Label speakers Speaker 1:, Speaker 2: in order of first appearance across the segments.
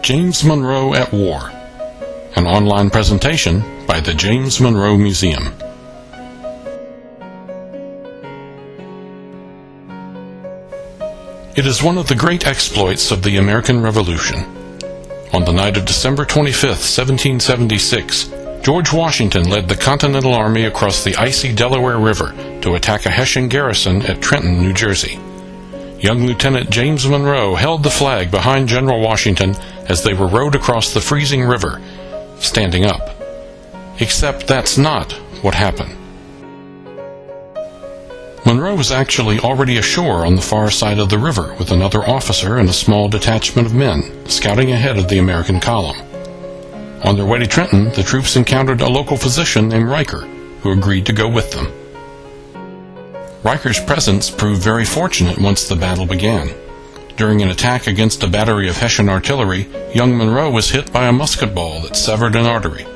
Speaker 1: James Monroe at War, an online presentation by the James Monroe Museum. It is one of the great exploits of the American Revolution. On the night of December 25, 1776, George Washington led the Continental Army across the icy Delaware River to attack a Hessian garrison at Trenton, New Jersey. Young Lieutenant James Monroe held the flag behind General Washington as they were rowed across the freezing river, standing up. Except that's not what happened. Monroe was actually already ashore on the far side of the river with another officer and a small detachment of men, scouting ahead of the American column. On their way to Trenton, the troops encountered a local physician named Riker, who agreed to go with them. Riker's presence proved very fortunate once the battle began. During an attack against a battery of Hessian artillery, young Monroe was hit by a musket ball that severed an artery.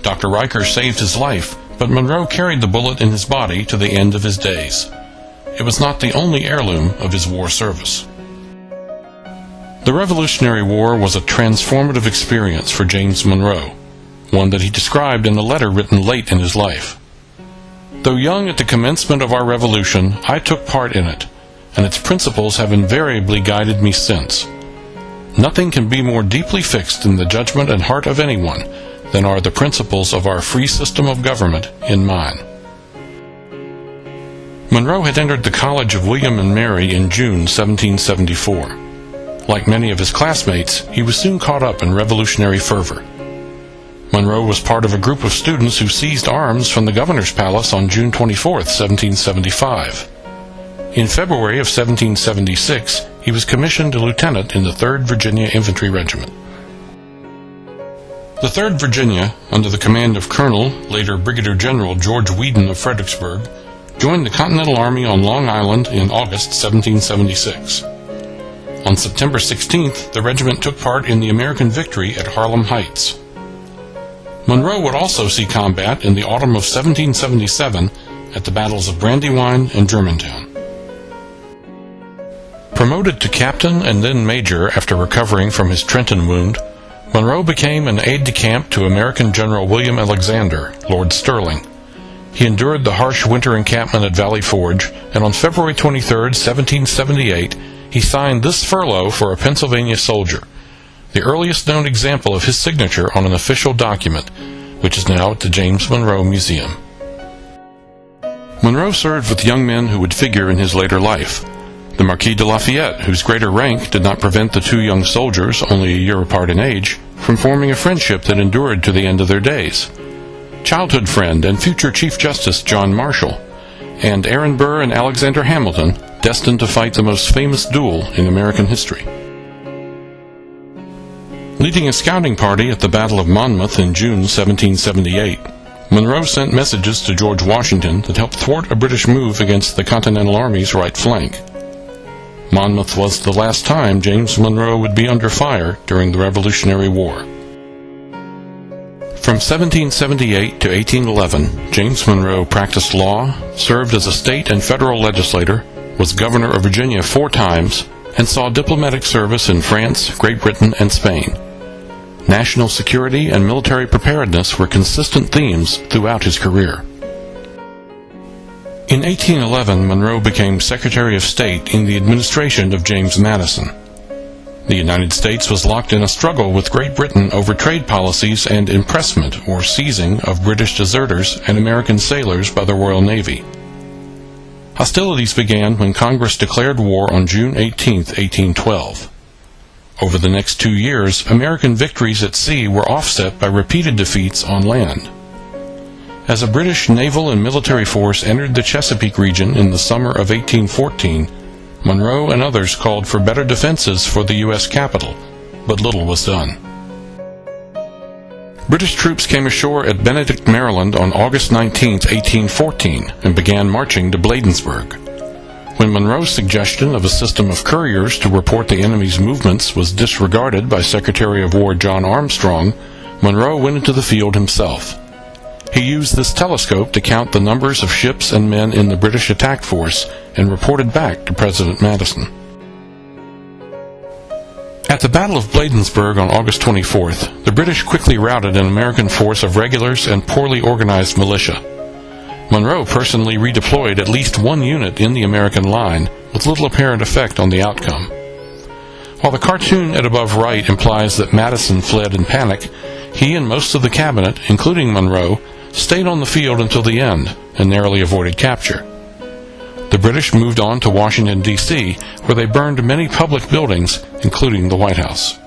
Speaker 1: Dr. Riker saved his life, but Monroe carried the bullet in his body to the end of his days. It was not the only heirloom of his war service. The Revolutionary War was a transformative experience for James Monroe, one that he described in a letter written late in his life. Though young at the commencement of our revolution, I took part in it, and its principles have invariably guided me since. Nothing can be more deeply fixed in the judgment and heart of anyone than are the principles of our free system of government in mine. Monroe had entered the College of William and Mary in June 1774. Like many of his classmates, he was soon caught up in revolutionary fervor. Monroe was part of a group of students who seized arms from the governor's palace on June 24, 1775. In February of 1776, he was commissioned a lieutenant in the 3rd Virginia Infantry Regiment. The 3rd Virginia, under the command of Colonel, later Brigadier General George Whedon of Fredericksburg, joined the Continental Army on Long Island in August 1776. On September 16th, the regiment took part in the American victory at Harlem Heights. Monroe would also see combat in the autumn of 1777 at the battles of Brandywine and Germantown. Promoted to captain and then major after recovering from his Trenton wound, Monroe became an aide-de-camp to American General William Alexander, Lord Stirling. He endured the harsh winter encampment at Valley Forge, and on February 23, 1778, he signed this furlough for a Pennsylvania soldier, the earliest known example of his signature on an official document, which is now at the James Monroe Museum. Monroe served with young men who would figure in his later life. The Marquis de Lafayette, whose greater rank did not prevent the two young soldiers, only a year apart in age, from forming a friendship that endured to the end of their days. Childhood friend and future Chief Justice John Marshall, and Aaron Burr and Alexander Hamilton, destined to fight the most famous duel in American history. Leading a scouting party at the Battle of Monmouth in June 1778, Monroe sent messages to George Washington that helped thwart a British move against the Continental Army's right flank. Monmouth was the last time James Monroe would be under fire during the Revolutionary War. From 1778 to 1811, James Monroe practiced law, served as a state and federal legislator, was governor of Virginia 4 times, and saw diplomatic service in France, Great Britain, and Spain. National security and military preparedness were consistent themes throughout his career. In 1811, Monroe became Secretary of State in the administration of James Madison. The United States was locked in a struggle with Great Britain over trade policies and impressment, or seizing, of British deserters and American sailors by the Royal Navy. Hostilities began when Congress declared war on June 18, 1812. Over the next 2 years, American victories at sea were offset by repeated defeats on land. As a British naval and military force entered the Chesapeake region in the summer of 1814, Monroe and others called for better defenses for the U.S. capital, but little was done. British troops came ashore at Benedict, Maryland on August 19, 1814, and began marching to Bladensburg. When Monroe's suggestion of a system of couriers to report the enemy's movements was disregarded by Secretary of War John Armstrong, Monroe went into the field himself. He used this telescope to count the numbers of ships and men in the British attack force and reported back to President Madison. At At the Battle of Bladensburg on August 24th, the British quickly routed an American force of regulars and poorly organized militia. Monroe personally redeployed at least one unit in the American line, with little apparent effect on the outcome. While the cartoon at above right implies that Madison fled in panic, he and most of the cabinet, including Monroe, stayed on the field until the end and narrowly avoided capture. The British moved on to Washington, D.C., where they burned many public buildings, including the White House.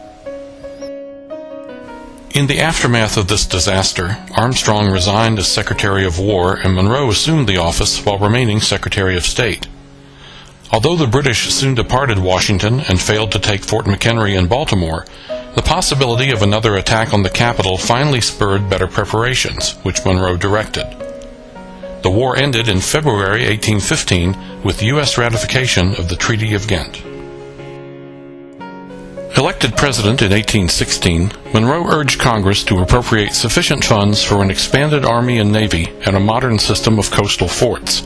Speaker 1: In the aftermath of this disaster, Armstrong resigned as Secretary of War and Monroe assumed the office while remaining Secretary of State. Although the British soon departed Washington and failed to take Fort McHenry and Baltimore, the possibility of another attack on the capital finally spurred better preparations, which Monroe directed. The war ended in February 1815 with U.S. ratification of the Treaty of Ghent. Elected president in 1816, Monroe urged Congress to appropriate sufficient funds for an expanded army and navy and a modern system of coastal forts.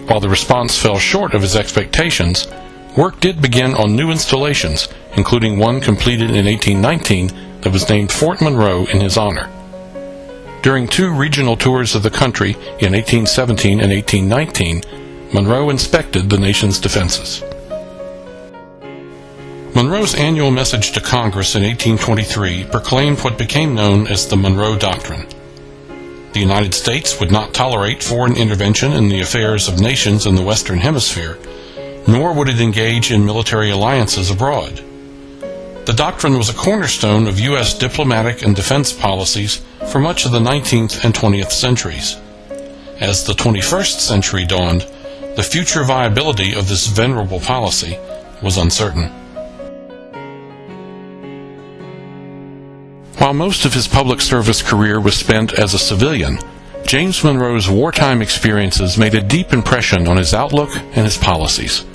Speaker 1: While the response fell short of his expectations, work did begin on new installations, including one completed in 1819 that was named Fort Monroe in his honor. During two regional tours of the country in 1817 and 1819, Monroe inspected the nation's defenses. Monroe's annual message to Congress in 1823 proclaimed what became known as the Monroe Doctrine. The United States would not tolerate foreign intervention in the affairs of nations in the Western Hemisphere, nor would it engage in military alliances abroad. The doctrine was a cornerstone of U.S. diplomatic and defense policies for much of the 19th and 20th centuries. As the 21st century dawned, the future viability of this venerable policy was uncertain. While most of his public service career was spent as a civilian, James Monroe's wartime experiences made a deep impression on his outlook and his policies.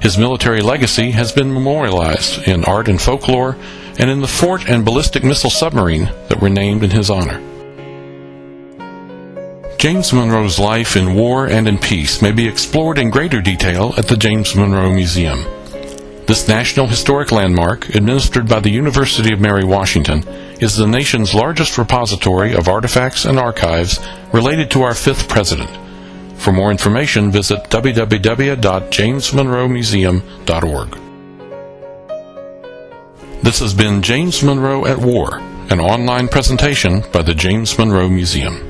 Speaker 1: His military legacy has been memorialized in art and folklore and in the fort and ballistic missile submarine that were named in his honor. James Monroe's life in war and in peace may be explored in greater detail at the James Monroe Museum. This National Historic Landmark, administered by the University of Mary Washington, is the nation's largest repository of artifacts and archives related to our fifth president. For more information, visit www.jamesmonroemuseum.org. This has been James Monroe at War, an online presentation by the James Monroe Museum.